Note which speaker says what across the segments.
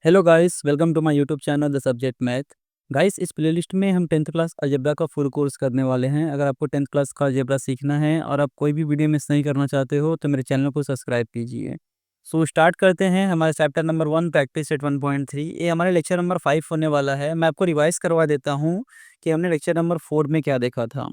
Speaker 1: Hello guys, welcome to my YouTube channel the subject math. Guys, इस playlist में हम 10th class algebra का full course करने वाले हैं। अगर आपको 10th क्लास का अलजेब्रा सीखना है और आप कोई भी वीडियो मिस नहीं करना चाहते हो तो मेरे चैनल को सब्सक्राइब कीजिए। सो स्टार्ट करते हैं हमारे चैप्टर नंबर 1 प्रैक्टिस सेट 1.3। ये हमारे लेक्चर नंबर 5 होने वाला है। मैं आपको रिवाइज करवा देता हूँ कि हमने लेक्चर नंबर 4 में क्या देखा था।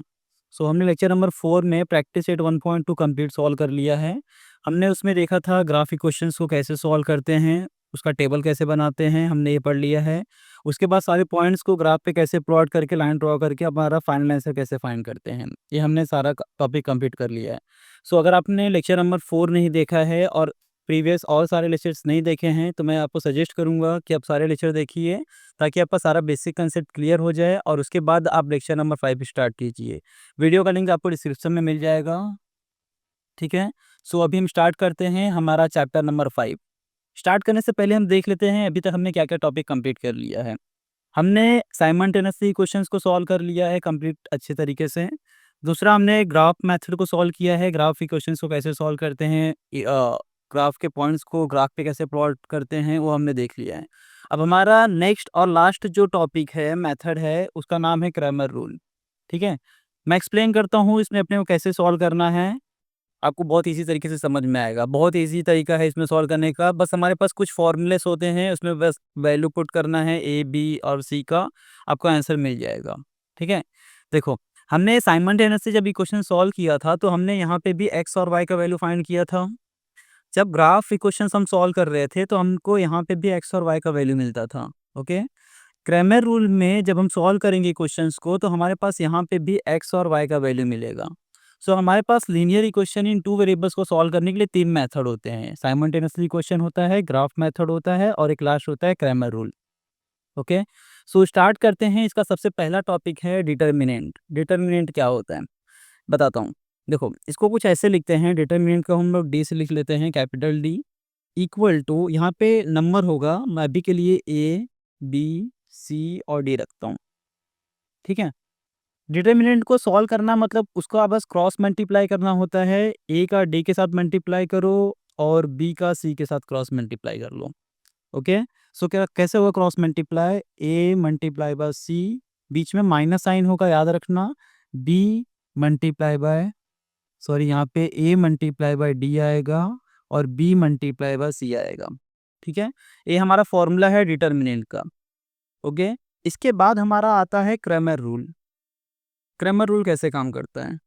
Speaker 1: सो हमने लेक्चर नंबर 4 में प्रैक्टिस सेट 1.2 कंप्लीट सॉल्व कर लिया है। हमने उसमें देखा था ग्राफिक क्वेश्चंस को कैसे सॉल्व करते हैं, उसका टेबल कैसे बनाते हैं, हमने ये पढ़ लिया है। उसके बाद सारे पॉइंट्स को ग्राफ पे कैसे प्लॉट करके लाइन ड्रॉ करके हमारा फाइनल आंसर कैसे फाइंड करते हैं, ये हमने सारा टॉपिक कंप्लीट कर लिया है। सो अगर आपने लेक्चर नंबर 4 नहीं देखा है और प्रीवियस और सारे लेक्चर्स नहीं देखे हैं तो मैं आपको सजेस्ट करूंगा कि आप सारे लेक्चर देखिए ताकि आपका सारा बेसिक कंसेप्ट क्लियर हो जाए और उसके बाद आप लेक्चर नंबर 5 स्टार्ट कीजिए। वीडियो का लिंक आपको डिस्क्रिप्शन में मिल जाएगा। ठीक है। सो अभी हम स्टार्ट करते हैं हमारा चैप्टर नंबर 5। स्टार्ट करने से पहले हम देख लेते हैं अभी तक हमने क्या क्या टॉपिक कंप्लीट कर लिया है। हमने साइमल्टेनियसली क्वेश्चंस को सॉल्व कर लिया है कंप्लीट अच्छे तरीके से। दूसरा, हमने ग्राफ मेथड को सॉल्व किया है, ग्राफ के क्वेश्चंस को कैसे सॉल्व करते हैं, ग्राफ के पॉइंट्स को ग्राफ पे कैसे प्लॉट करते हैं, वो हमने देख लिया है। अब हमारा नेक्स्ट और लास्ट जो टॉपिक है, मेथड है, उसका नाम है क्रैमर रूल। ठीक है। मैं एक्सप्लेन करता हूँ इसमें अपने को कैसे सॉल्व करना है। आपको बहुत ईज़ी तरीके से समझ में आएगा। बहुत ईज़ी तरीका है इसमें सॉल्व करने का। बस हमारे पास कुछ फ़ॉर्मूलेस होते हैं, उसमें बस वैल्यू पुट करना है ए, बी और सी का, आपको आंसर मिल जाएगा। ठीक है? देखो, हमने साइमल्टेनियसली जब ये क्वेश्चन सॉल्व किया था, तो हमने यहाँ पे भी एक्स और वाई का वैल्यू फाइंड किया था। जब ग्राफ इक्वेशंस हम सॉल्व कर रहे थे, तो हमको यहाँ पे भी एक्स और वाई का वैल्यू मिलता था। ओके? क्रैमर रूल में जब हम सॉल्व करेंगे क्वेश्चंस को तो हमारे पास यहाँ पे भी एक्स और वाई का वैल्यू मिलेगा। सो हमारे पास linear equation in two variables को सॉल्व करने के लिए तीन मेथड होते हैं। साइमल्टेनियसली इक्वेशन होता है, ग्राफ मेथड होता है और एक लास्ट होता है Cramer rule. Okay. So start करते हैं। इसका सबसे पहला टॉपिक है डिटर्मिनेंट। डिटर्मिनेंट क्या होता है बताता हूँ। देखो, इसको कुछ ऐसे लिखते हैं, डिटर्मिनेंट को हम लोग डी से लिख लेते हैं, कैपिटल डी, इक्वल टू, यहाँ पे नंबर होगा, मैं अभी के लिए ए, बी, सी और डी रखता हूँ। ठीक है। डिटर्मिनेंट को सॉल्व करना मतलब उसका बस क्रॉस मल्टीप्लाई करना होता है। ए का डी के साथ मल्टीप्लाई करो और बी का सी के साथ क्रॉस मल्टीप्लाई कर लो। ओके। सो क्या कैसे होगा cross multiply, a multiply by c, बीच में माइनस साइन होगा याद रखना, बी मल्टीप्लाई बाय, सॉरी यहाँ पे ए मल्टीप्लाई बाय डी आएगा और बी मल्टीप्लाई बाय सी आएगा। ठीक है। ये हमारा फॉर्मूला है डिटर्मिनेंट का। ओके। इसके बाद हमारा आता है क्रैमर रूल। क्रैमर रूल कैसे काम करता है?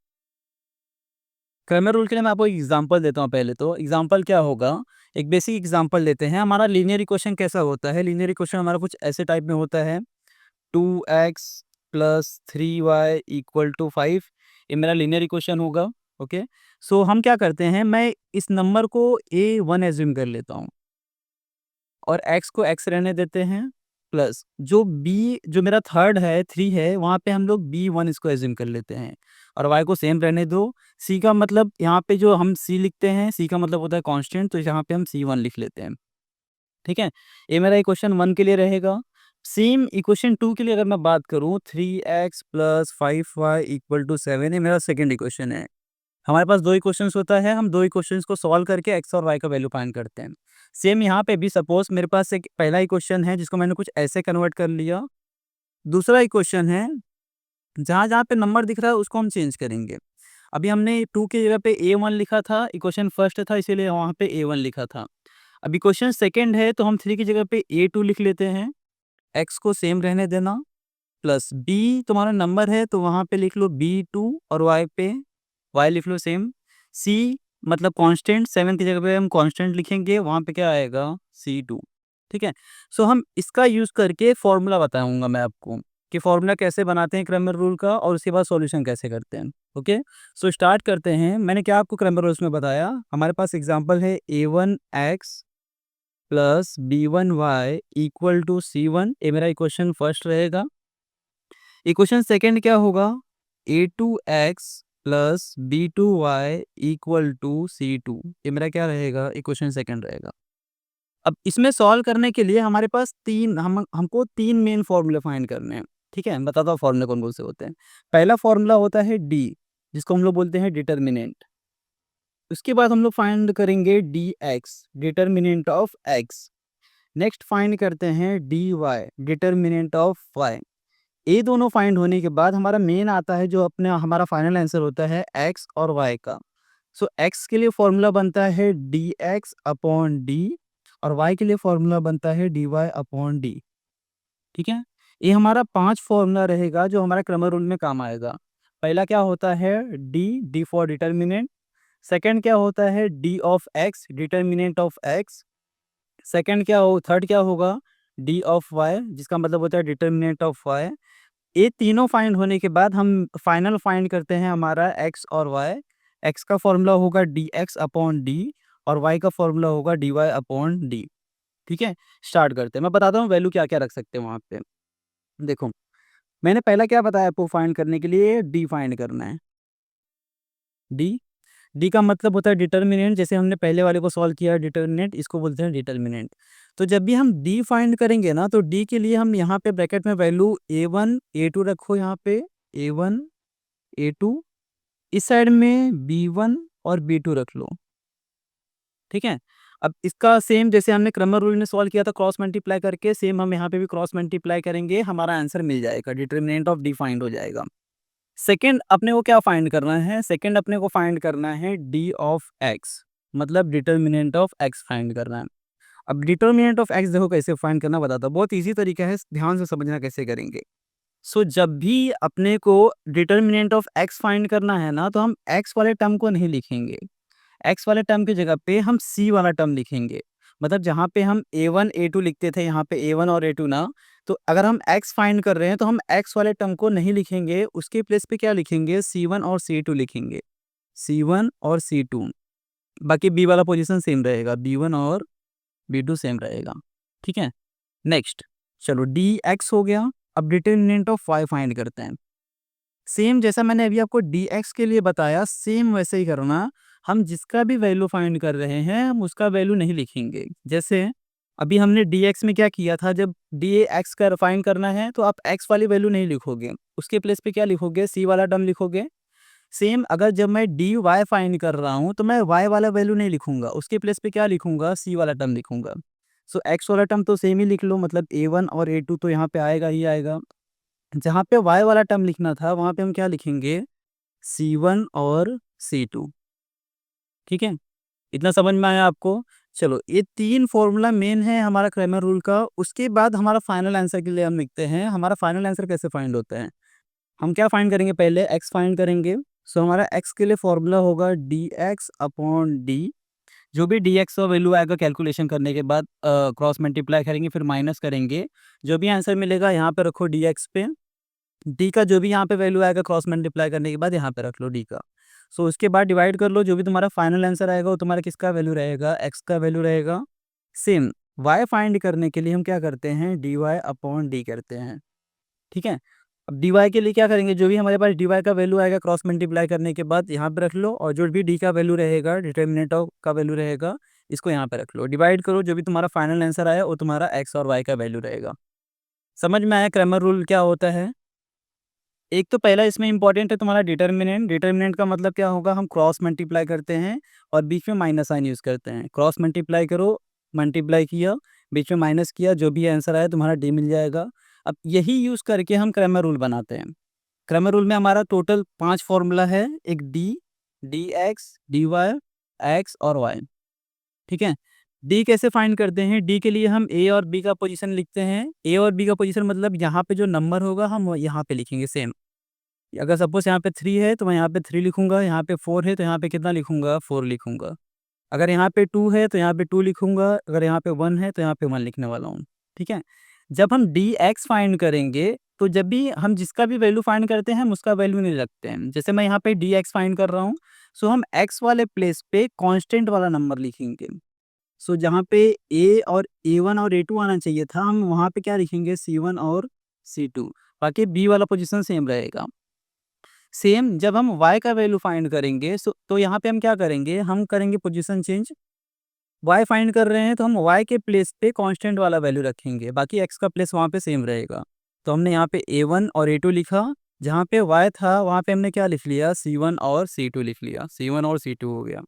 Speaker 1: क्रैमर रूल के लिए मैं आपको एक एग्जांपल देता हूँ। पहले तो एग्जांपल क्या होगा, एक बेसिक एग्जांपल लेते हैं। हमारा लीनियर इक्वेशन कैसा होता है? लीनियर इक्वेशन हमारा कुछ ऐसे टाइप में होता है, 2x plus 3y equal to 5। ये मेरा लीनियर इक्वेशन होगा। ओके। सो हम क्या करते हैं, मैं इस नंबर को a1 एज्यूम कर लेता हूँ और x को x रहने देते हैं, प्लस जो b, जो मेरा थर्ड है 3 है, वहाँ पे हम लोग b1 इसको एज्यूम कर लेते हैं और y को सेम रहने दो। c का मतलब यहाँ पे जो हम c लिखते हैं, c का मतलब होता है कांस्टेंट, तो यहाँ पे हम c1 लिख लेते हैं। ठीक है। ये मेरा इक्वेशन 1 के लिए रहेगा। सेम इक्वेशन 2 के लिए अगर मैं बात करूँ, 3x plus 5y equal to 7, ये मेरा सेकेंड इक्वेशन है। हमारे पास दो इक्वेशंस होता है, हम दो इक्वेशंस को सॉल्व करके एक्स और वाई का वैल्यू फाइंड करते हैं। सेम यहाँ पे भी सपोज मेरे पास एक पहला इक्वेशन है जिसको मैंने कुछ ऐसे कन्वर्ट कर लिया। दूसरा इक्वेशन है जहाँ जहाँ पे नंबर दिख रहा है उसको हम चेंज करेंगे। अभी हमने 2 की जगह पे a1 लिखा था, इक्वेशन फर्स्ट था इसीलिए वहाँ पे a1 लिखा था। अब इक्वेशन सेकेंड है तो हम 3 की जगह पे a2 लिख लेते हैं, x को सेम रहने देना, प्लस b तुम्हारा नंबर है तो वहाँ पे लिख लो b2 और y पे y लिख लो सेम। c मतलब कांस्टेंट, 7 की जगह पे हम कांस्टेंट लिखेंगे, वहाँ पे क्या आएगा c2। ठीक है। सो हम इसका यूज़ करके फॉर्मूला बताऊंगा मैं आपको कि फॉर्मूला कैसे बनाते हैं क्रैमर रूल का और उसके बाद सॉल्यूशन कैसे करते हैं। ओके। सो स्टार्ट करते हैं। मैंने क्या आपको क्रैमर रूल्स में बताया, हमारे पास एग्जांपल है a1x plus b1y equal to c1, ये मेरा इक्वेशन फर्स्ट रहेगा। इक्वेशन सेकेंड क्या होगा, a2x plus b2y equal to c2, ये मेरा क्या रहेगा, इक्वेशन सेकेंड रहेगा। अब इसमें सॉल्व करने के लिए हमारे पास हमको तीन मेन फॉर्मूले फाइंड करने हैं। ठीक है, बताता हूँ फॉर्मूले कौन कौन से होते हैं। पहला फॉर्मूला होता है डी, जिसको हम लोग बोलते हैं डिटर्मिनेंट। उसके बाद हम लोग फाइंड करेंगे D X, determinant of X. Next find करते हैं D Y, determinant of Y. ये दोनों फाइंड होने के बाद हमारा मेन आता है जो अपने हमारा फाइनल आंसर होता है एक्स और वाई का। सो एक्स के लिए फॉर्मूला बनता है डी एक्स अपॉन डी और वाई के लिए फॉर्मूला बनता है डी वाई अपॉन डी। ठीक है, ये हमारा 5 फॉर्मूला रहेगा जो हमारा क्रमर रूल में काम आएगा। पहला क्या होता है डी फॉर डिटर्मिनेंट। सेकंड क्या होता है D of x, determinant of x. Second third क्या होगा डी ऑफ वाई, जिसका मतलब होता है डिटर्मिनेंट ऑफ वाई। ये तीनों फाइंड होने के बाद हम फाइनल फाइंड करते हैं हमारा एक्स और वाई। एक्स का फॉर्मूला होगा डी एक्स अपॉन डी और वाई का फॉर्मूला होगा डी वाई अपॉन डी। ठीक है, स्टार्ट करते हैं। मैं बताता हूँ वैल्यू क्या क्या रख सकते हैं वहाँ पे। देखो, मैंने पहला क्या बताया आपको फाइंड करने के लिए, डी फाइंड करना है। डी डी का मतलब होता है डिटर्मिनेंट। जैसे हमने पहले वाले को सॉल्व किया डिटर्मिनेंट, इसको बोलते हैं डिटर्मिनेंट। तो जब भी हम डी फाइंड करेंगे ना, तो डी के लिए हम यहाँ पे ब्रैकेट में वैल्यू a1 a2 रखो। यहाँ पे a1 a2, इस साइड में b1 और b2 रख लो। ठीक है, अब इसका सेम जैसे हमने क्रमर रूल में सॉल्व किया था क्रॉस मल्टीप्लाई करके, सेम हम यहाँ पे भी क्रॉस मल्टीप्लाई करेंगे, हमारा आंसर मिल जाएगा, डिटर्मिनेंट ऑफ डी फाइंड हो जाएगा। सेकंड अपने को क्या फाइंड करना है, सेकंड अपने को फाइंड करना है डी ऑफ एक्स, मतलब डिटर्मिनेंट ऑफ एक्स फाइंड करना है। अब डिटर्मिनेंट ऑफ एक्स देखो कैसे फाइंड करना बताता हूँ, बहुत इजी तरीका है, ध्यान से समझना कैसे करेंगे। सो जब भी अपने को डिटर्मिनेंट ऑफ एक्स फाइंड करना है ना, तो हम एक्स वाले टर्म को नहीं लिखेंगे। एक्स वाले टर्म की जगह पे हम सी वाला टर्म लिखेंगे। मतलब जहाँ पे हम a1 a2 लिखते थे, यहाँ पे a1 और a2 ना, तो अगर हम x फाइंड कर रहे हैं तो हम x वाले टर्म को नहीं लिखेंगे, उसके प्लेस पे क्या लिखेंगे c1 और c2 लिखेंगे, c1 और c2। बाकी b वाला पोजीशन सेम रहेगा, b1 और b2 सेम रहेगा। ठीक है, नेक्स्ट चलो dx हो गया। अब डिटर्मिनेंट ऑफ y फाइंड करते हैं। सेम जैसा मैंने अभी आपको dx के लिए बताया, सेम वैसे ही करना। हम जिसका भी वैल्यू फाइंड कर रहे हैं हम उसका वैल्यू नहीं लिखेंगे। जैसे अभी हमने dx में क्या किया था, जब dx का फाइंड करना है तो आप x वाली वैल्यू नहीं लिखोगे, उसके प्लेस पे क्या लिखोगे, c वाला टर्म लिखोगे। सेम अगर जब मैं dy फाइंड कर रहा हूँ तो मैं y वाला वैल्यू नहीं लिखूंगा, उसके प्लेस पे क्या लिखूंगा, c वाला टर्म लिखूंगा। सो x वाला टर्म तो सेम ही लिख लो, मतलब a1 और a2 तो यहाँ पे आएगा ही आएगा। जहाँ पे y वाला टर्म लिखना था वहाँ पे हम क्या लिखेंगे, c1 और c2। ठीक है, इतना समझ में आया आपको। चलो, ये 3 फॉर्मूला मेन है हमारा क्रैमर रूल का। उसके बाद हमारा फाइनल आंसर के लिए हम लिखते हैं, हमारा फाइनल आंसर कैसे फाइंड होता है। हम क्या फाइंड करेंगे, पहले x फाइंड करेंगे। सो हमारा x के लिए फॉर्मूला होगा डी एक्स अपॉन डी। जो भी डी एक्स का वैल्यू आएगा कैलकुलेशन करने के बाद क्रॉस मल्टीप्लाई करेंगे, फिर माइनस करेंगे। जो भी आंसर मिलेगा यहाँ पे रखो डी एक्स पे, डी का जो भी यहाँ पे वैल्यू आएगा क्रॉस मल्टीप्लाई करने के बाद यहाँ पे रख लो डी का। सो उसके बाद डिवाइड कर लो, जो भी तुम्हारा फाइनल आंसर आएगा वो तुम्हारा किसका वैल्यू रहेगा, एक्स का वैल्यू रहेगा। सेम वाई फाइंड करने के लिए हम क्या करते हैं, डी वाई अपॉन डी करते हैं। ठीक है, अब डी वाई के लिए क्या करेंगे, जो भी हमारे पास डी वाई का वैल्यू आएगा क्रॉस मल्टीप्लाई करने के बाद यहाँ पे रख लो, और जो भी डी का वैल्यू रहेगा, डिटर्मिनेंट ऑफ का वैल्यू रहेगा, इसको यहाँ पे रख लो, डिवाइड करो, जो भी तुम्हारा फाइनल आंसर आया वो तुम्हारा एक्स और वाई का वैल्यू रहेगा। समझ में आया क्रैमर रूल क्या होता है। एक तो पहला इसमें इंपॉर्टेंट है तुम्हारा डिटर्मिनेंट। डिटर्मिनेंट का मतलब क्या होगा, हम क्रॉस मल्टीप्लाई करते हैं और बीच में माइनस साइन यूज़ करते हैं। क्रॉस मल्टीप्लाई करो, मल्टीप्लाई किया, बीच में माइनस किया, जो भी आंसर आया तुम्हारा डी मिल जाएगा। अब यही यूज़ करके हम क्रैमर रूल बनाते हैं। क्रैमर रूल में हमारा टोटल 5 फॉर्मूला है, एक D X, D Y, X और वाई। ठीक है, डी कैसे फाइंड करते हैं, डी के लिए हम ए और बी का पोजीशन लिखते हैं। ए और बी का पोजीशन मतलब यहाँ पे जो नंबर होगा हम यहाँ पे लिखेंगे सेम। अगर सपोज यहाँ पे 3 है तो मैं यहाँ पे 3 लिखूंगा, यहाँ पे 4 है तो यहाँ पे कितना लिखूंगा, 4 लिखूंगा। अगर यहाँ पे 2 है तो यहाँ पे 2 लिखूंगा, अगर यहाँ पे 1 है तो यहाँ पे 1 लिखने वाला हूँ। ठीक है, जब हम डी एक्स फाइंड करेंगे तो जब भी हम जिसका भी वैल्यू फाइंड करते हैं हम उसका वैल्यू नहीं रखते हैं। जैसे मैं यहाँ पे डी एक्स फाइंड कर रहा हूँ, सो हम एक्स वाले प्लेस पे कॉन्स्टेंट वाला नंबर लिखेंगे। सो जहाँ पे ए और ए1 और ए2 आना चाहिए था, हम वहाँ पे क्या लिखेंगे, c1 और c2। बाकी बी वाला पोजीशन सेम रहेगा। सेम जब हम y का वैल्यू फाइंड करेंगे तो यहाँ पे हम क्या करेंगे, हम करेंगे पोजीशन चेंज। y फाइंड कर रहे हैं तो हम y के प्लेस पे कांस्टेंट वाला वैल्यू रखेंगे, बाकी x का प्लेस वहाँ पे सेम रहेगा। तो हमने यहाँ पे a1 और a2 लिखा, जहाँ पे y था वहाँ पे हमने क्या लिख लिया, c1 और c2 लिख लिया, c1 और c2 हो गया।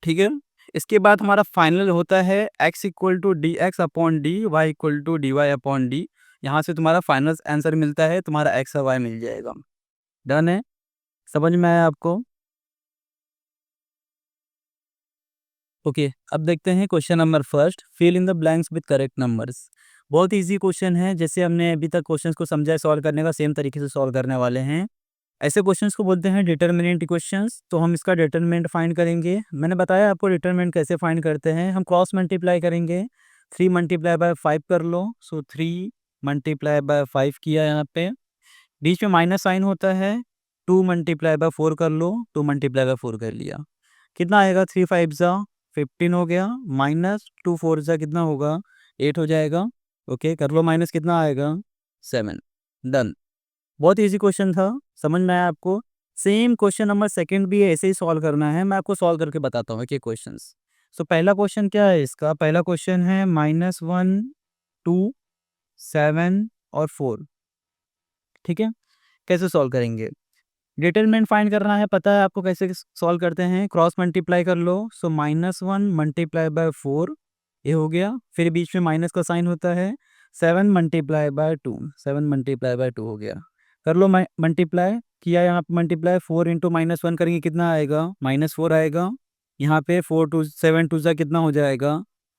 Speaker 1: ठीक है, इसके बाद हमारा फाइनल होता है x equal to D X upon D, Y equal to D Y upon D. यहाँ से तुम्हारा फाइनल आंसर मिलता है, तुम्हारा x और y मिल जाएगा। डन है, समझ में आया आपको? ओके, अब देखते हैं question number first, fill in the blanks with correct numbers. बहुत इजी क्वेश्चन है, जैसे हमने अभी तक क्वेश्चंस को समझा है सॉल्व करने का, सेम तरीके से सॉल्व करने वाले हैं। ऐसे क्वेश्चंस को बोलते हैं डिटर्मिनेंट क्वेश्चंस। तो हम इसका डिटर्मिनेंट फाइंड करेंगे। मैंने बताया आपको डिटर्मिनेंट कैसे फाइंड करते हैं। हम क्रॉस मल्टीप्लाई करेंगे, 3 मल्टीप्लाई बाय 5 कर लो, सो 3 मल्टीप्लाई बाय 5 किया। यहाँ पे बीच में माइनस साइन होता है, 2 मल्टीप्लाई बाय 4 कर लो, 2 मल्टीप्लाई बाय 4 कर लिया। कितना आएगा? 3 5 जा 15 हो गया, माइनस 2 4 जा कितना होगा? 8 हो जाएगा। ओके, कर लो माइनस, कितना आएगा? 7। डन। बहुत इजी क्वेश्चन था, समझ में आया आपको? सेम क्वेश्चन नंबर सेकंड भी ऐसे ही सॉल्व करना है। मैं आपको सॉल्व करके बताता हूँ कि क्वेश्चंस। सो पहला क्वेश्चन क्या है इसका? पहला क्वेश्चन है -1 2 7 और 4। ठीक है, कैसे सॉल्व करेंगे? डिटरमिनेंट फाइंड करना है, पता है आपको कैसे सॉल्व करते हैं। क्रॉस मल्टीप्लाई कर लो, सो -1 मल्टीप्लाई बाय 4 ये हो गया। फिर बीच में माइनस का साइन होता है, 7 मल्टीप्लाई बाय 2, 7 मल्टीप्लाई बाय 2 हो गया। कर लो मल्टीप्लाई किया, यहाँ पे मल्टीप्लाई 4 इंटू -1 करेंगे, कितना आएगा? -4 आएगा। यहाँ पे 4 टू 7 टू सा कितना हो जाएगा?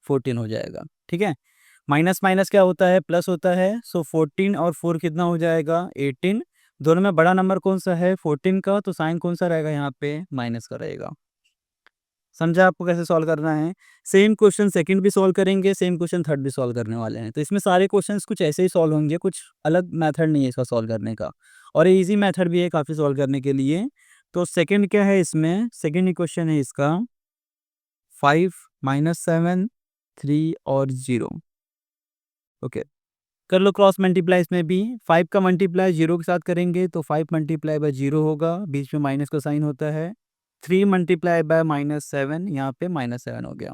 Speaker 1: 14 हो जाएगा। ठीक है, माइनस माइनस क्या होता है? प्लस होता है। सो 14 और 4 कितना हो जाएगा? 18। दोनों में बड़ा नंबर कौन सा है? 14 का, तो साइन कौन सा रहेगा यहाँ पे? माइनस का रहेगा। समझा आपको कैसे सॉल्व करना है? सेम क्वेश्चन सेकंड भी सॉल्व करेंगे, सेम क्वेश्चन थर्ड भी सॉल्व करने वाले हैं। तो इसमें सारे क्वेश्चंस कुछ ऐसे ही सॉल्व होंगे, कुछ अलग मेथड नहीं है इसका सॉल्व करने का, और ये इजी मेथड भी है काफ़ी सॉल्व करने के लिए। तो सेकंड क्या है इसमें? सेकंड क्वेश्चन है इसका 5 -7 3 और 0। ओके, कर लो क्रॉस मल्टीप्लाई। इसमें भी 5 का मल्टीप्लाई 0 के साथ करेंगे, तो 5 मल्टीप्लाई बाय 0 होगा, बीच में माइनस का साइन होता है। 3 मल्टीप्लाई बाय -7, यहाँ पे -7 हो गया।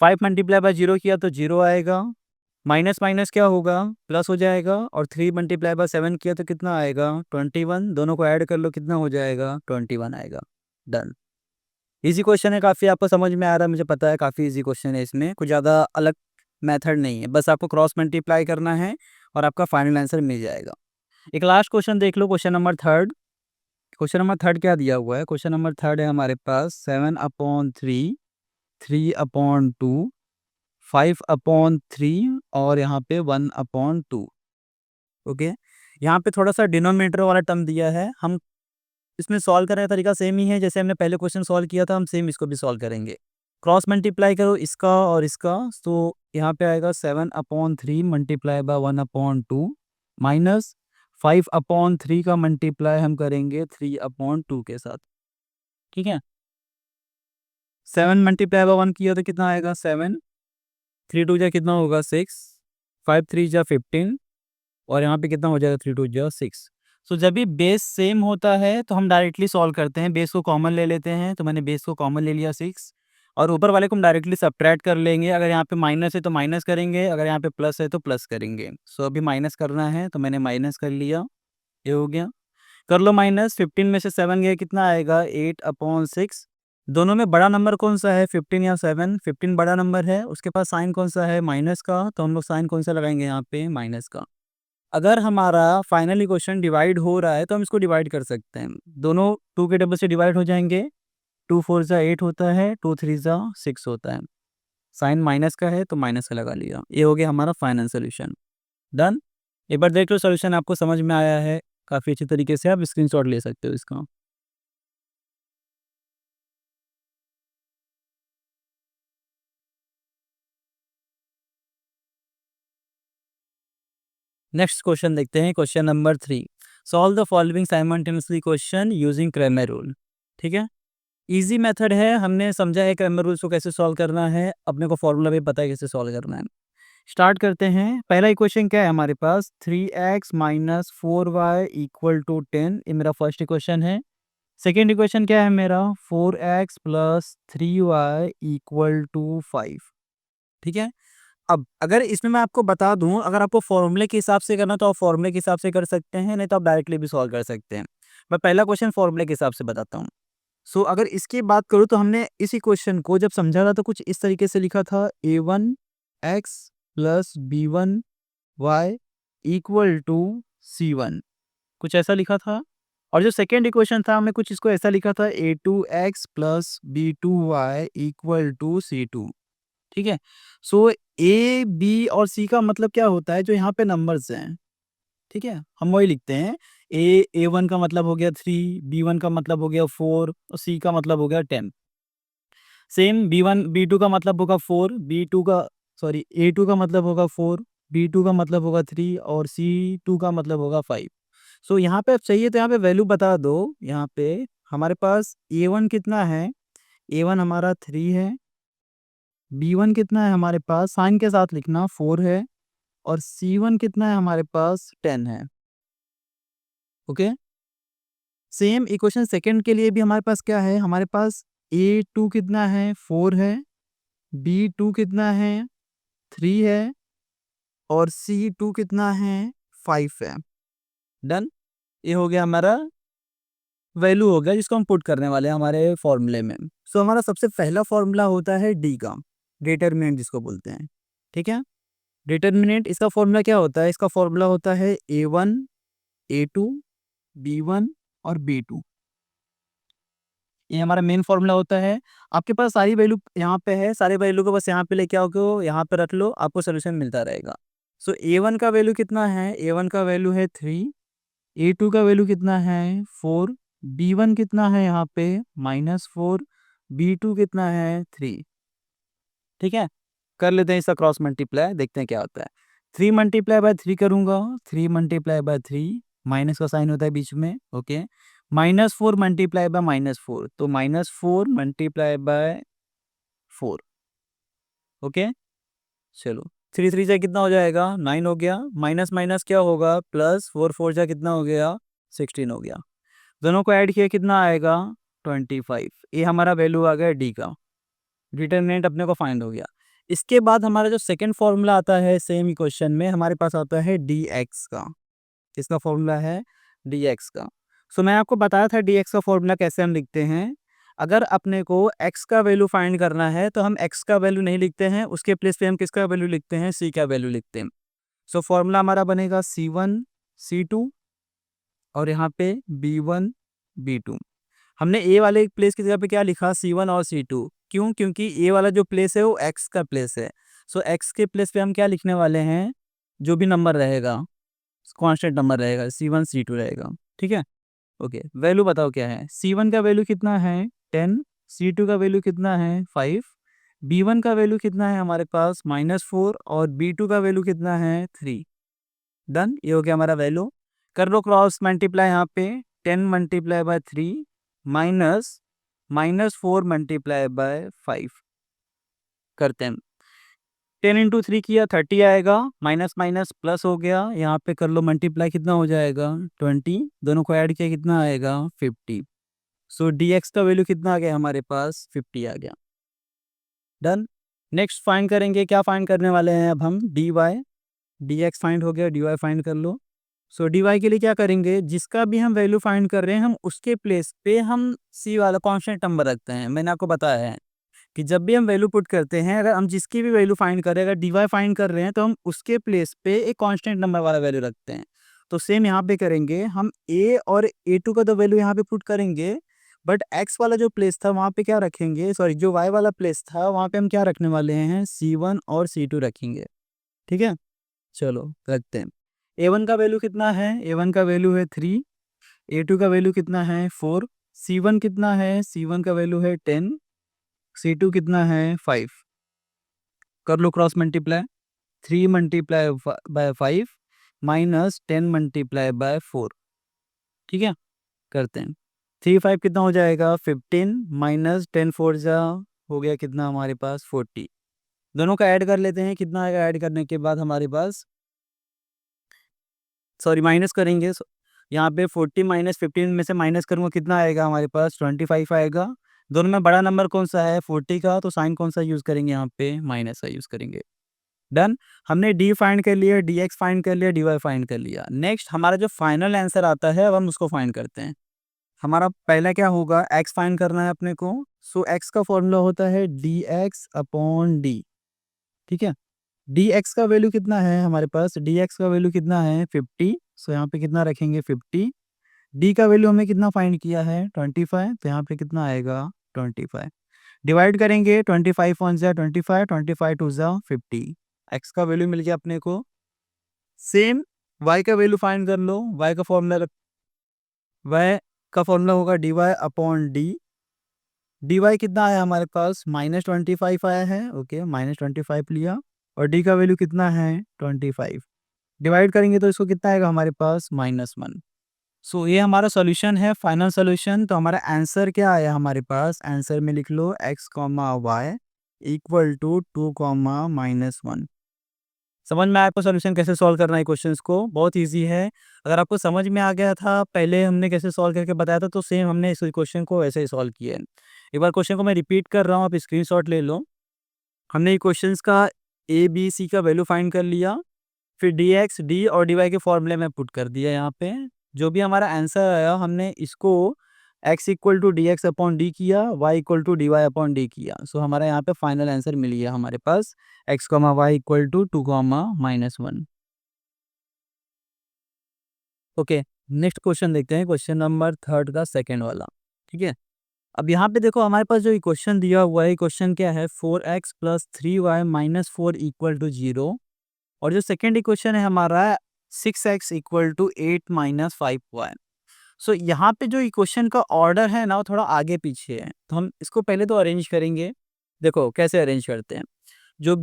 Speaker 1: 5 मल्टीप्लाई बाय 0 किया तो 0 आएगा, माइनस माइनस क्या होगा? प्लस हो जाएगा। और 3 मल्टीप्लाई बाय 7 किया तो कितना आएगा? 21। दोनों को ऐड कर लो, कितना हो जाएगा? 21 आएगा। डन। इजी क्वेश्चन है काफ़ी, आपको समझ में आ रहा है, मुझे पता है काफ़ी इजी क्वेश्चन है, इसमें कुछ ज़्यादा अलग मेथड नहीं है, बस आपको क्रॉस मल्टीप्लाई करना है और आपका फाइनल आंसर मिल जाएगा। एक लास्ट क्वेश्चन देख लो, question number third. Question number third क्या दिया हुआ है? क्वेश्चन नंबर थर्ड है हमारे पास 7/3, 3/2, 5/3 और यहाँ पे 1/2। ओके, यहाँ पे थोड़ा सा डिनोमिनेटर वाला टर्म दिया है। हम इसमें सॉल्व करने का तरीका सेम ही है, जैसे हमने पहले क्वेश्चन सॉल्व किया था, हम सेम इसको भी सॉल्व करेंगे। क्रॉस मल्टीप्लाई करो इसका और इसका, तो यहाँ पे आएगा 7/3 मल्टीप्लाई बाय 1/2 माइनस 5/3 का मल्टीप्लाई हम करेंगे 3/2 के साथ। ठीक है, 7 मल्टीप्लाई बाय 1 किया तो कितना आएगा? 7, 3 2 जा कितना होगा? 6, 5 3 जा 15 और यहाँ पे कितना हो जाएगा? 3 2 जा 6। सो जब भी बेस सेम होता है तो हम डायरेक्टली सॉल्व करते हैं, बेस को कॉमन ले लेते हैं। तो मैंने बेस को कॉमन ले लिया 6, और ऊपर वाले को हम डायरेक्टली सब्ट्रैक्ट कर लेंगे। अगर यहाँ पे माइनस है तो माइनस करेंगे, अगर यहाँ पे प्लस है तो प्लस करेंगे। सो अभी माइनस करना है तो मैंने माइनस कर लिया, ये हो गया। कर लो माइनस, 15 में से 7 गया, कितना आएगा? 8/6। दोनों में बड़ा नंबर कौन सा है? 15 या 7? 15 बड़ा नंबर है, उसके पास साइन कौन सा है? माइनस का, तो हम लोग साइन कौन सा लगाएंगे यहाँ पे? माइनस का। अगर हमारा फाइनल इक्वेशन डिवाइड हो रहा है तो हम इसको डिवाइड कर सकते हैं, दोनों 2 के टेबल से डिवाइड हो जाएंगे। 2 4 जा 8 होता है, 2 3 जा 6 होता है। साइन माइनस का है तो माइनस का लगा लिया, ये हो गया हमारा फाइनल सोल्यूशन। डन। एक बार देख लो सोल्यूशन आपको समझ में आया है काफ़ी अच्छी तरीके से, आप स्क्रीनशॉट ले सकते हो इसका। नेक्स्ट क्वेश्चन देखते हैं, question number 3। Solve the following simultaneously question using Cramer rule. ठीक है, इजी मेथड है, हमने समझा है क्रैमर रूल्स को कैसे सॉल्व करना है, अपने को फॉर्मूला भी पता है कैसे सॉल्व करना है। स्टार्ट करते हैं। पहला इक्वेशन क्या है हमारे पास? 3x minus 4y equal to 10, ये मेरा फर्स्ट इक्वेशन है। सेकेंड इक्वेशन क्या है मेरा? 4x plus 3y equal to 5। ठीक है, अब अगर इसमें मैं आपको बता दूं, अगर आपको फॉर्मूले के हिसाब से करना तो आप फॉर्मूले के हिसाब से कर सकते हैं, नहीं तो आप डायरेक्टली भी सॉल्व कर सकते हैं। मैं पहला क्वेश्चन फॉर्मूले के हिसाब से बताता हूँ। सो अगर इसकी बात करूँ तो हमने इसी क्वेश्चन को जब समझा था तो कुछ इस तरीके से लिखा था a1x plus b1y equal to c1, कुछ ऐसा लिखा था। और जो सेकेंड इक्वेशन था हमें कुछ इसको ऐसा लिखा था a2x plus b2y equal to c2। ठीक है। सो ए बी और सी का मतलब क्या होता है, जो यहाँ पे नंबर्स हैं, ठीक है, हम वही लिखते हैं। ए वन का मतलब हो गया 3, b1 का मतलब हो गया 4 और सी का मतलब हो गया 10। सेम b1 b2 का मतलब होगा 4, b2 का सॉरी a2 का मतलब होगा 4, b2 का मतलब होगा 3 और c2 का मतलब होगा 5। सो यहाँ पे अब चाहिए तो यहाँ पे वैल्यू बता दो। यहाँ पे हमारे पास a1 कितना है, a1 हमारा 3 है, b1 कितना है हमारे पास, साइन के साथ लिखना 4 है, और c1 कितना है हमारे पास 10 है। ओके। सेम इक्वेशन सेकंड के लिए भी हमारे पास क्या है, हमारे पास a2 कितना है 4 है, b2 कितना है 3 है, और c2 कितना है 5 है। डन। ये हो गया हमारा वैल्यू हो गया जिसको हम पुट करने वाले हैं हमारे फॉर्मूले में। सो हमारा सबसे पहला फॉर्मूला होता है डी का, डिटर्मिनेंट जिसको बोलते हैं। ठीक है। डिटर्मिनेंट इसका फॉर्मूला क्या होता है, इसका फॉर्मूला होता है a1 a2 b1 और b2। ये हमारा मेन फॉर्मूला होता है। आपके पास सारी वैल्यू यहाँ पे है, सारे वैल्यू को बस यहाँ पे लेके आओ, यहाँ पे रख लो, आपको सोल्यूशन मिलता रहेगा। सो a1 का वैल्यू कितना है, a1 का वैल्यू है 3, a2 का वैल्यू कितना है 4, b1 कितना है यहाँ पे -4, b2 कितना है 3। ठीक है। कर लेते हैं इसका क्रॉस मल्टीप्लाई, देखते हैं क्या होता है। 3 मल्टीप्लाई बाय 3 करूंगा, 3 मल्टीप्लाई बाय 3, माइनस का साइन होता है बीच में। ओके। -4 मल्टीप्लाई बाय -4, तो -4 मल्टीप्लाई बाय 4। ओके। चलो 3 3 से कितना हो जाएगा 9 हो गया, माइनस माइनस क्या होगा प्लस, 4 4 से कितना हो गया 16 हो गया। दोनों को ऐड किया कितना आएगा 25। ये हमारा वैल्यू आ गया डी का, डिटरमिनेंट अपने को फाइंड हो गया। इसके बाद हमारा जो सेकंड फॉर्मूला आता है सेम इक्वेशन में, हमारे पास आता है डी एक्स का। इसका फॉर्मूला है डी एक्स का। सो मैं आपको बताया था डी एक्स का फॉर्मूला कैसे हम लिखते हैं। अगर अपने को x का वैल्यू फाइंड करना है तो हम x का वैल्यू नहीं लिखते हैं, उसके प्लेस पे हम किसका वैल्यू लिखते हैं, c का वैल्यू लिखते हैं। सो फॉर्मूला हमारा बनेगा c1 c2 और यहाँ पे b1 b2। हमने ए वाले प्लेस की जगह पे क्या लिखा c1 और c2, क्यों, क्योंकि ए वाला जो प्लेस है वो x का प्लेस है। सो x के प्लेस पे हम क्या लिखने वाले हैं, जो भी नंबर रहेगा कांस्टेंट नंबर रहेगा, c1 c2 रहेगा। ठीक है। ओके। वैल्यू बताओ क्या है, c1 का वैल्यू कितना है 10, c2 का वैल्यू कितना है 5, b1 का वैल्यू कितना है हमारे पास -4 और b2 का वैल्यू कितना है 3। डन। ये हो गया हमारा वैल्यू। कर लो क्रॉस मल्टीप्लाई, यहाँ पे 10 multiply bye 3 minus -4 multiply by 5 करते हैं। 10 इंटू 3 किया 30 आएगा, माइनस माइनस प्लस हो गया, यहाँ पे कर लो मल्टीप्लाई, कितना हो जाएगा 20, दोनों को ऐड किया कितना आएगा 50। सो डी एक्स का वैल्यू कितना आ गया हमारे पास 50 आ गया। डन। नेक्स्ट फाइंड करेंगे, क्या फाइंड करने वाले हैं अब हम, D Y. D X find हो गया, डी वाई फाइंड कर लो। सो डी वाई के लिए क्या करेंगे, जिसका भी हम वैल्यू फाइंड कर रहे हैं हम उसके प्लेस पे हम सी वाला कॉन्स्टेंट नंबर रखते हैं। मैंने आपको बताया है कि जब भी हम वैल्यू पुट करते हैं, अगर हम जिसकी भी वैल्यू फाइंड कर रहे हैं, अगर डी वाई फाइंड कर रहे हैं तो हम उसके प्लेस पे एक कांस्टेंट नंबर वाला वैल्यू रखते हैं। तो सेम यहाँ पे करेंगे हम, ए और ए2 का तो वैल्यू यहाँ पे पुट करेंगे, बट एक्स वाला जो प्लेस था वहाँ पे क्या रखेंगे, सॉरी जो वाई वाला प्लेस था वहाँ पे हम क्या रखने वाले हैं, c1 और c2 रखेंगे। ठीक है। चलो रखते हैं। a1 का वैल्यू कितना है, a1 का वैल्यू है 3, a2 का वैल्यू कितना है 4, c1 कितना है, c1 का वैल्यू है 10, c2 कितना है 5। कर लो cross multiply, 3 multiply by 5 minus 10 multiply by 4। ठीक है। करते हैं। 3 5 कितना हो जाएगा 15, माइनस 10 4 जा हो गया कितना हमारे पास 40। दोनों का ऐड कर लेते हैं, कितना आएगा ऐड करने के बाद हमारे पास, सॉरी माइनस करेंगे। यहाँ पे 40 माइनस 15 में से माइनस करूँगा कितना आएगा हमारे पास 25 आएगा। दोनों में बड़ा नंबर कौन सा है 40 का, तो साइन कौन सा यूज़ करेंगे, यहाँ पे माइनस का यूज़ करेंगे। डन। हमने डी फाइंड कर लिया, डी एक्स फाइंड कर लिया, डी वाई फाइंड कर लिया। नेक्स्ट हमारा जो फाइनल आंसर आता है अब हम उसको फाइंड करते हैं। हमारा पहला क्या होगा, x फाइंड करना है अपने को। सो x का फॉर्मूला होता है dx अपॉन d। ठीक है, dx का वैल्यू कितना है हमारे पास, dx का वैल्यू कितना है 50। सो यहाँ पे कितना रखेंगे 50। d का वैल्यू हमने कितना फाइंड किया है 25, तो यहाँ पे कितना आएगा 25। डिवाइड करेंगे 25 वन जा 25, 25 टू जा 50। x का वैल्यू मिल गया अपने को। सेम y का वैल्यू फाइंड कर लो। y का फॉर्मूला होगा dy अपॉन डी। dy कितना आया हमारे पास -25 आया है। ओके, -25 लिया और d का वैल्यू कितना है 25। डिवाइड करेंगे तो इसको कितना आएगा हमारे पास -1। सो ये हमारा सॉल्यूशन है, फाइनल सॉल्यूशन। तो हमारा आंसर क्या आया हमारे पास, आंसर में लिख लो x, y इक्वल टू 2, -1। समझ में आया आपको सॉल्यूशन कैसे सॉल्व करना है क्वेश्चंस को, बहुत इजी है। अगर आपको समझ में आ गया था पहले हमने कैसे सॉल्व करके बताया था, तो सेम हमने इस क्वेश्चन को ऐसे ही सॉल्व किया है। एक बार क्वेश्चन को मैं रिपीट कर रहा हूँ, आप स्क्रीनशॉट ले लो। हमने ये क्वेश्चंस का ए बी सी का वैल्यू फाइंड कर लिया, फिर डी एक्स डी और डी वाई के फॉर्मूले में पुट कर दिया। यहाँ पे जो भी हमारा आंसर आया हमने इसको x equal to D X upon D किया, y equal to D Y upon D किया। सो हमारा यहाँ पे फाइनल आंसर मिल गया हमारे पास x, y equal to 2, -1। Okay, next question देखते हैं, क्वेश्चन नंबर 3 का सेकेंड वाला। ठीक है, अब यहाँ पे देखो हमारे पास जो इक्वेशन दिया हुआ है, क्वेश्चन क्या है 4x plus 3y minus 4 equal to 0। और जो सेकेंड इक्वेशन है हमारा 6x equal to 8 minus 5y। सो यहाँ पे जो इक्वेशन का ऑर्डर है ना वो थोड़ा आगे पीछे है, तो हम इसको पहले तो अरेंज करेंगे। देखो कैसे अरेंज करते हैं, जो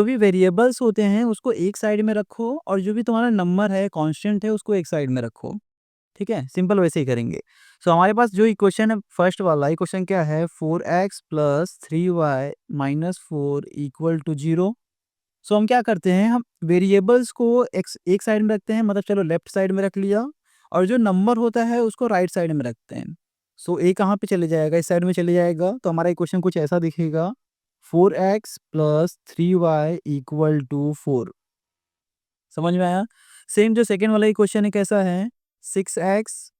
Speaker 1: भी वेरिएबल्स होते हैं उसको एक साइड में रखो और जो भी तुम्हारा नंबर है कांस्टेंट है उसको एक साइड में रखो। ठीक है, सिंपल वैसे ही करेंगे। सो हमारे पास जो इक्वेशन है फर्स्ट वाला इक्वेशन क्या है 4x plus 3y minus 4 equal to 0। So हम क्या करते हैं, हम वेरिएबल्स को एक साइड में रखते हैं, मतलब चलो लेफ्ट साइड में रख लिया, और जो नंबर होता है उसको राइट साइड में रखते हैं। सो ए कहाँ पे चले जाएगा, इस साइड में चले जाएगा। तो हमारा इक्वेशन कुछ ऐसा दिखेगा 4x plus 3y equal to 4। समझ में आया। सेम जो सेकेंड वाला इक्वेशन है कैसा है 6x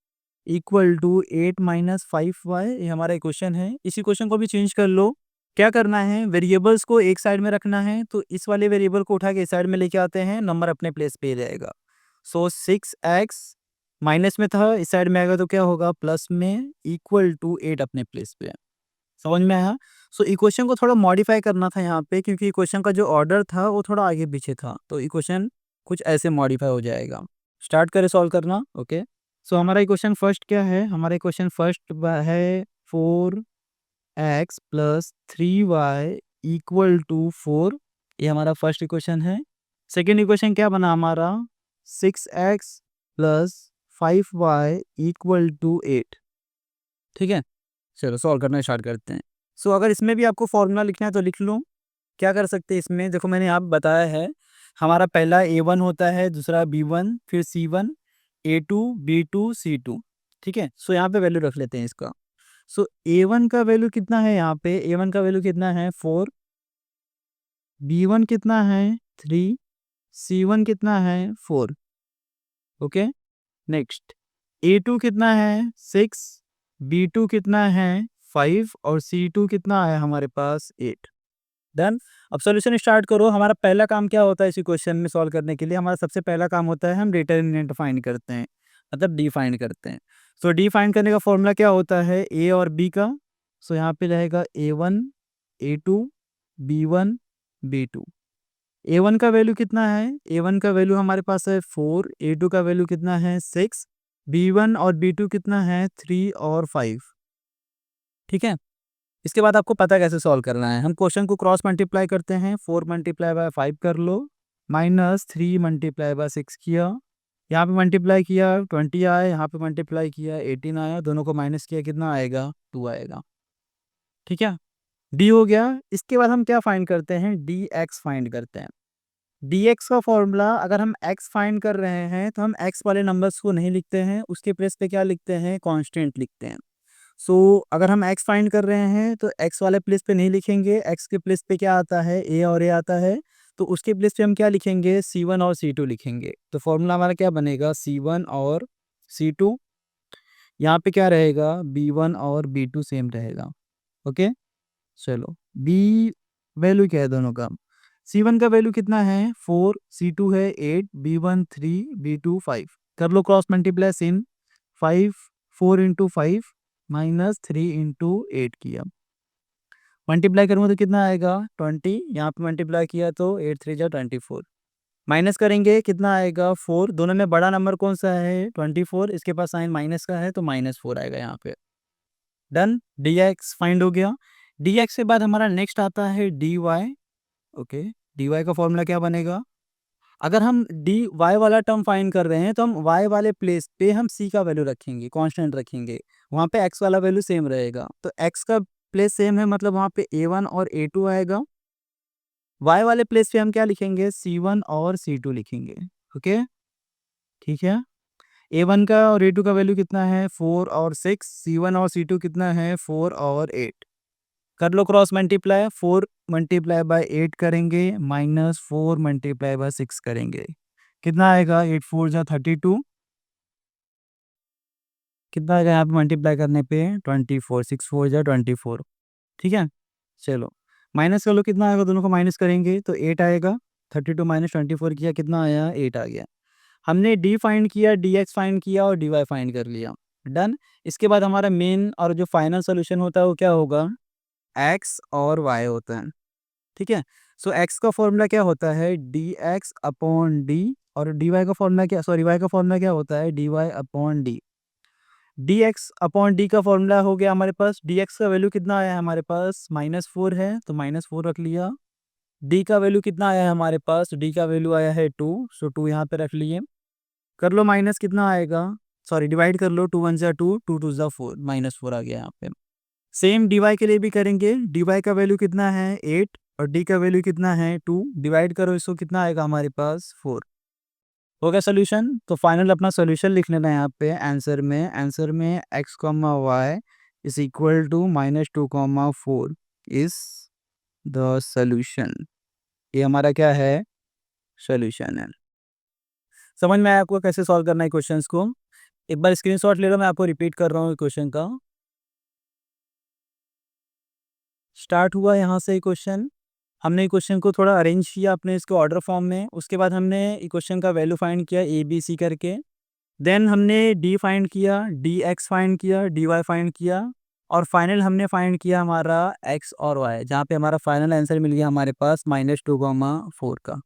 Speaker 1: equal to 8 minus 5y, ये हमारा इक्वेशन है। इसी क्वेश्चन को भी चेंज कर लो। क्या करना है, वेरिएबल्स को एक साइड में रखना है, तो इस वाले वेरिएबल को उठा के इस साइड में लेके आते हैं, नंबर अपने प्लेस पे ही रहेगा। सो 6x माइनस में था, इस साइड में आएगा तो क्या होगा प्लस में, इक्वल टू 8 अपने प्लेस पे है। समझ में आया। सो इक्वेशन को थोड़ा मॉडिफाई करना था यहाँ पे, क्योंकि इक्वेशन का जो ऑर्डर था वो थोड़ा आगे पीछे था, तो इक्वेशन कुछ ऐसे मॉडिफाई हो जाएगा। स्टार्ट करें सॉल्व करना। ओके, सो हमारा इक्वेशन फर्स्ट क्या है, हमारा इक्वेशन फर्स्ट है 4x plus 3y equal to 4। ये हमारा फर्स्ट इक्वेशन है। सेकेंड इक्वेशन क्या बना हमारा 6x plus 5y equal to 8। ठीक है, चलो सॉल्व करना स्टार्ट करते हैं। सो अगर इसमें भी आपको फॉर्मूला लिखना है तो लिख लो। क्या कर सकते हैं इसमें, देखो मैंने यहाँ पे बताया है हमारा पहला a1 होता है, दूसरा b1, फिर c1, a2, b2, c2। ठीक है, सो यहाँ पे वैल्यू रख लेते हैं इसका। सो a1 का वैल्यू कितना है, यहाँ पे a1 का वैल्यू कितना है 4, b1 कितना है 3, c1 कितना है 4। ओके, नेक्स्ट a2 कितना है 6, b2 कितना है 5 और c2 कितना है हमारे पास 8। डन। अब सॉल्यूशन स्टार्ट करो। हमारा पहला काम क्या होता है इसी क्वेश्चन में सॉल्व करने के लिए, हमारा सबसे पहला काम होता है हम डिटर्मिनेंट फाइंड करते हैं, मतलब डी फाइंड करते हैं। सो डी फाइंड करने का फॉर्मूला क्या होता है ए और बी का। सो यहाँ पे रहेगा a1 a2 b1 b2। a1 का वैल्यू कितना है, a1 का वैल्यू हमारे पास है 4, a2 का वैल्यू कितना है 6, b1 और b2 कितना है 3 और 5। ठीक है, इसके बाद आपको पता कैसे सॉल्व करना है, हम क्वेश्चन को क्रॉस मल्टीप्लाई करते हैं। 4 मल्टीप्लाई बाय 5 कर लो, माइनस 3 मल्टीप्लाई बाय 6 किया, यहाँ पे मल्टीप्लाई किया 20 आया, यहाँ पे मल्टीप्लाई किया 18 आया, दोनों को माइनस किया कितना आएगा 2 आएगा। ठीक है, डी हो गया। इसके बाद हम क्या फाइंड करते हैं, डी एक्स फाइंड करते हैं। डी एक्स का फॉर्मूला, अगर हम एक्स फाइंड कर रहे हैं तो हम एक्स वाले नंबर्स को नहीं लिखते हैं, उसके प्लेस पे क्या लिखते हैं कांस्टेंट लिखते हैं। सो अगर हम x फाइंड कर रहे हैं तो x वाले प्लेस पे नहीं लिखेंगे, x के प्लेस पे क्या आता है a और a आता है, तो उसके प्लेस पे हम क्या लिखेंगे c1 और c2 लिखेंगे। तो फॉर्मूला हमारा क्या बनेगा c1 और c2। यहाँ पे क्या रहेगा, B1 और B2 सेम रहेगा। ओके, चलो बी वैल्यू क्या है दोनों का, C1 का वैल्यू कितना है 4, C2 है 8, B1 3, B2 5। कर लो cross multiply same, 5 4 into 5 minus 3 into 8 किया, मल्टीप्लाई करूँगा तो कितना आएगा 20, यहाँ पे मल्टीप्लाई किया तो 8 3 जा 24, माइनस करेंगे कितना आएगा 4, दोनों में बड़ा नंबर कौन सा है 24, इसके पास साइन माइनस का है तो -4 आएगा यहाँ पे। डन, dx फाइंड हो गया। dx के बाद हमारा नेक्स्ट आता है dy। ओके, dy का फॉर्मूला क्या बनेगा, अगर हम dy वाला टर्म फाइंड कर रहे हैं तो हम y वाले प्लेस पे हम c का वैल्यू रखेंगे, कांस्टेंट रखेंगे, वहाँ पे x वाला वैल्यू सेम रहेगा, तो x का प्लेस सेम है मतलब वहाँ पे a1 और a2 आएगा। y वाले प्लेस पे हम क्या लिखेंगे, c1 और c2 लिखेंगे। ओके, ठीक है, a1 का और a2 का वैल्यू कितना है 4 और 6, c1 और c2 कितना है 4 और 8। कर लो क्रॉस मल्टीप्लाई, 4 मल्टीप्लाई बाय 8 करेंगे माइनस 4 मल्टीप्लाई बाय 6 करेंगे, कितना आएगा 8 4 जा 32, कितना आएगा यहाँ पे मल्टीप्लाई करने पे 24, 6 4 जा 24। ठीक है, चलो माइनस कर लो, कितना आएगा, दोनों को माइनस करेंगे तो 8 आएगा, 32 माइनस 24 किया कितना आया 8 आ गया। हमने डी फाइंड किया, dx फाइंड किया और dy फाइंड कर लिया। डन, इसके बाद हमारा मेन और जो फाइनल सोल्यूशन होता है वो क्या होगा, x और y होता है। ठीक है, सो x का फॉर्मूला क्या होता है dx अपॉन डी, और dy का फॉर्मूला क्या, सॉरी y का फॉर्मूला क्या होता है dy upon D. dx upon D का फॉर्मूला हो गया हमारे पास, dx का वैल्यू कितना आया है हमारे पास -4 है तो -4 रख लिया। d का वैल्यू कितना आया है हमारे पास, d का वैल्यू आया है 2, सो 2 यहाँ पे रख लिए। कर लो माइनस कितना आएगा, सॉरी डिवाइड कर लो, 2 1 जा 2, 2 2 जा 4, -4 आ गया यहाँ पे। सेम dy के लिए भी करेंगे, dy का वैल्यू कितना है 8 और d का वैल्यू कितना है 2, डिवाइड करो इसको, कितना आएगा हमारे पास 4। हो गया सोल्यूशन, तो फाइनल अपना सोल्यूशन लिख लेना है यहाँ पे आंसर में x, y is equal to -2, 4 is the solution. ये हमारा क्या है, सोल्यूशन है। समझ में आया आपको कैसे सॉल्व करना है क्वेश्चंस को, एक बार स्क्रीनशॉट ले लो, मैं आपको रिपीट कर रहा हूँ क्वेश्चन का। स्टार्ट हुआ यहाँ से क्वेश्चन, हमने क्वेश्चन को थोड़ा अरेंज किया अपने इसके ऑर्डर फॉर्म में, उसके बाद हमने क्वेश्चन का वैल्यू फाइंड किया ए बी सी करके, देन हमने डी फाइंड किया, डी एक्स फाइंड किया, डी वाई फाइंड किया, और फाइनल हमने फाइंड किया हमारा एक्स और वाई, जहाँ पे हमारा फाइनल आंसर मिल गया हमारे पास -2, 4 का।